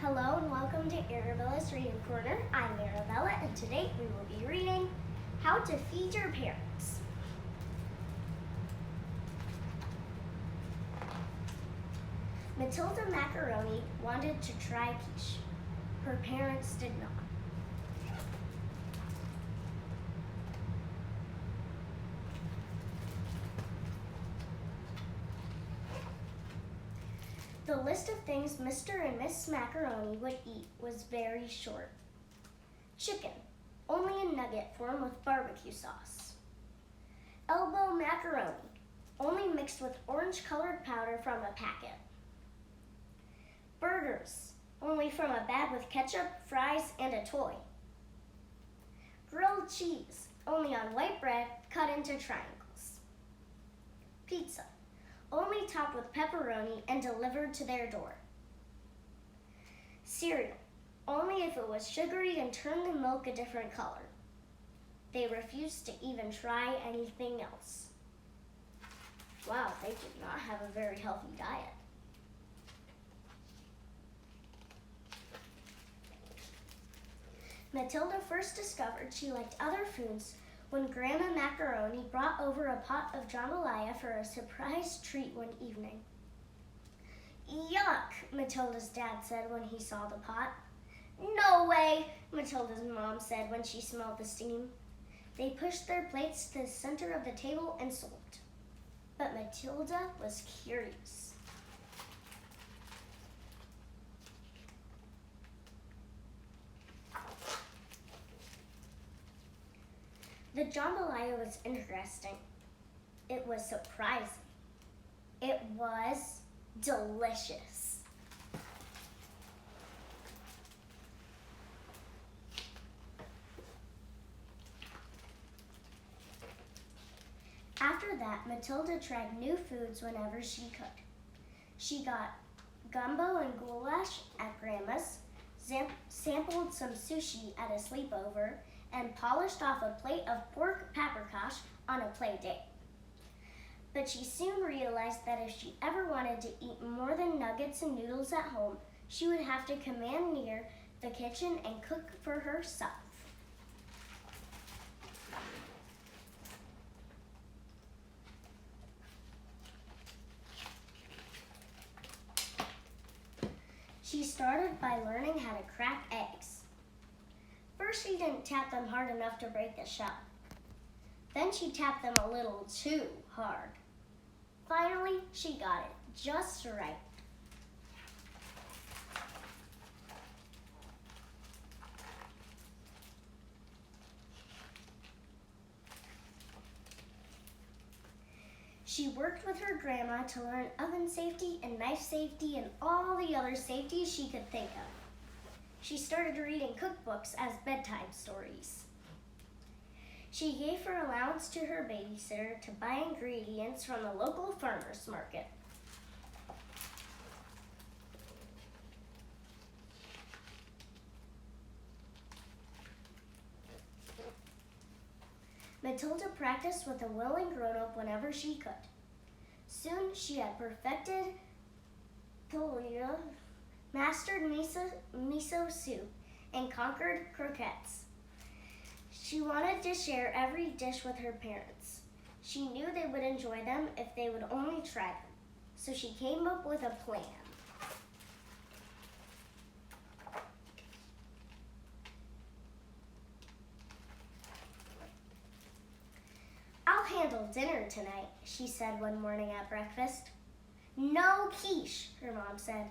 Hello and welcome to Arabella's Reading Corner. I'm Arabella and today we will be reading How to Feed Your Parents. Matilda Macaroni wanted to try quiche. Her parents did not. The list of things Mr. and Miss Macaroni would eat was very short. Chicken, only a nugget formed with barbecue sauce. Elbow macaroni, only mixed with orange-colored powder from a packet. Burgers, only from a bag with ketchup, fries, and a toy. Grilled cheese, only on white bread cut into triangles. Pizza, only topped with pepperoni and delivered to their door. Cereal, only if it was sugary and turned the milk a different color. They refused to even try anything else. Wow, they did not have a very healthy diet. Matilda first discovered she liked other foods when Grandma Macaroni brought over a pot of jambalaya for a surprise treat one evening. "Yuck," Matilda's dad said when he saw the pot. "No way," Matilda's mom said when she smelled the steam. They pushed their plates to the center of the table and sulked. But Matilda was curious. The jambalaya was interesting. It was surprising. It was delicious. After that, Matilda tried new foods whenever she could. She got gumbo and goulash at Grandma's, sampled some sushi at a sleepover, and polished off a plate of pork paprikash on a play date. But she soon realized that if she ever wanted to eat more than nuggets and noodles at home, she would have to command near the kitchen and cook for herself. She started by learning how to crack eggs. First, she didn't tap them hard enough to break the shell. Then she tapped them a little too hard. Finally, she got it just right. She worked with her grandma to learn oven safety and knife safety and all the other safeties she could think of. She started reading cookbooks as bedtime stories. She gave her allowance to her babysitter to buy ingredients from the local farmer's market. Matilda practiced with a willing grown-up whenever she could. Soon she had perfected polenta, mastered miso soup, and conquered croquettes. She wanted to share every dish with her parents. She knew they would enjoy them if they would only try them, so she came up with a plan. "I'll handle dinner tonight," she said one morning at breakfast. "No quiche," her mom said.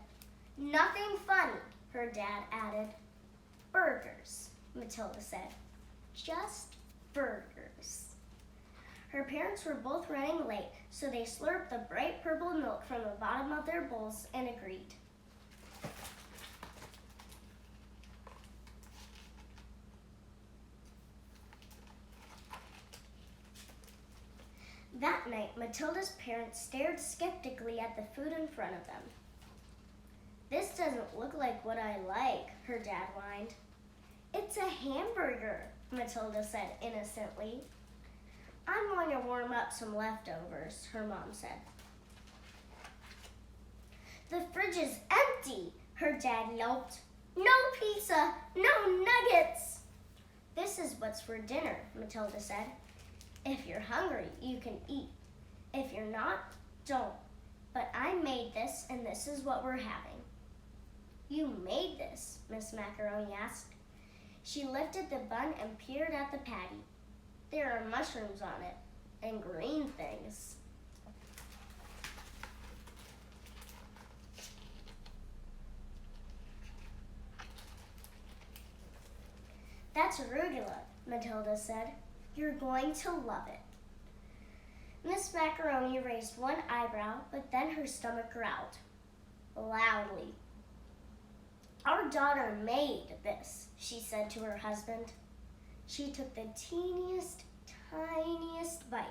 "Nothing funny," her dad added. "Burgers," Matilda said. "Just burgers." Her parents were both running late, so they slurped the bright purple milk from the bottom of their bowls and agreed. That night, Matilda's parents stared skeptically at the food in front of them. "This doesn't look like what I like," her dad whined. "It's a hamburger," Matilda said innocently. "I'm going to warm up some leftovers," her mom said. "The fridge is empty," Her dad yelped. No pizza, no nuggets. This is what's for dinner, Matilda said. If you're hungry, you can eat. If you're not, don't. But I made this, and this is what we're having. You made this? Miss Macaroni asked. She lifted the bun and peered at the patty. There are mushrooms on it, and green things. That's arugula, Matilda said. You're going to love it. Miss Macaroni raised one eyebrow, but then her stomach growled loudly. Our daughter made this, she said to her husband. She took the teeniest, tiniest bite.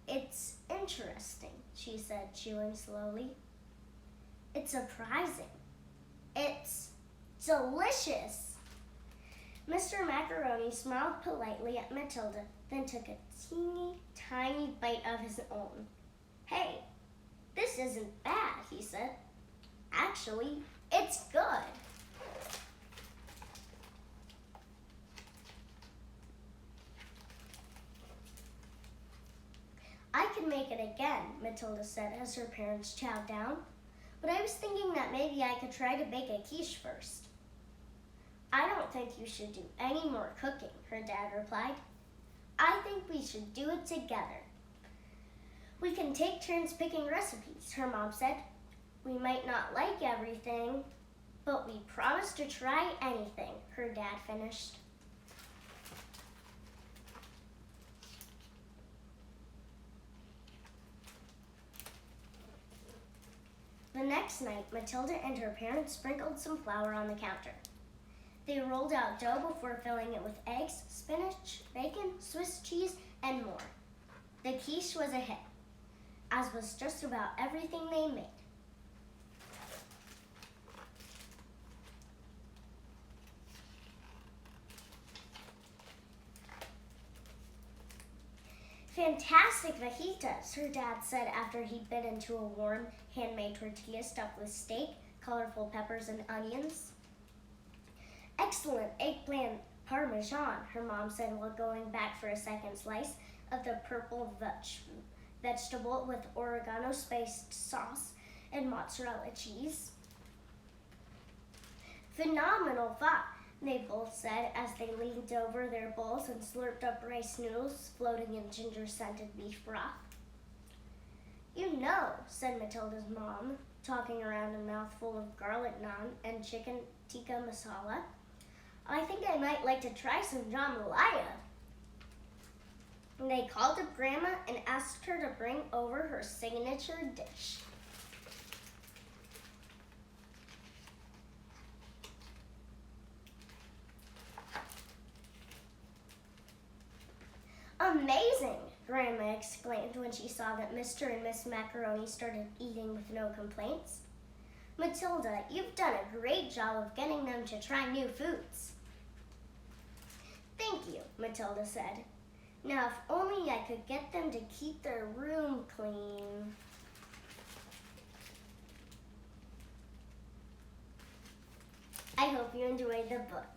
It's interesting, she said, chewing slowly. It's surprising. It's delicious. Mr. Macaroni smiled politely at Matilda, then took a teeny, tiny bite of his own. Hey, this isn't bad, he said. Actually, it's good. I can make it again, Matilda said as her parents chowed down. But I was thinking that maybe I could try to bake a quiche first. I don't think you should do any more cooking, her dad replied. I think we should do it together. We can take turns picking recipes, her mom said. We might not like everything, but we promise to try anything, her dad finished. The next night, Matilda and her parents sprinkled some flour on the counter. They rolled out dough before filling it with eggs, spinach, bacon, Swiss cheese, and more. The quiche was a hit, as was just about everything they made. Fantastic fajitas, her dad said after he bit into a warm, handmade tortilla stuffed with steak, colorful peppers, and onions. Excellent eggplant parmesan, her mom said while going back for a second slice of the purple vegetable with oregano-spiced sauce and mozzarella cheese. Phenomenal fat, they both said as they leaned over their bowls and slurped up rice noodles floating in ginger-scented beef broth. You know, said Matilda's mom, talking around a mouthful of garlic naan and chicken tikka masala, I think I might like to try some jambalaya. They called up Grandma and asked her to bring over her signature dish. Amazing, Grandma exclaimed when she saw that Mr. and Miss Macaroni started eating with no complaints. Matilda, you've done a great job of getting them to try new foods. Thank you, Matilda said. Now, if only I could get them to keep their room clean. I hope you enjoyed the book.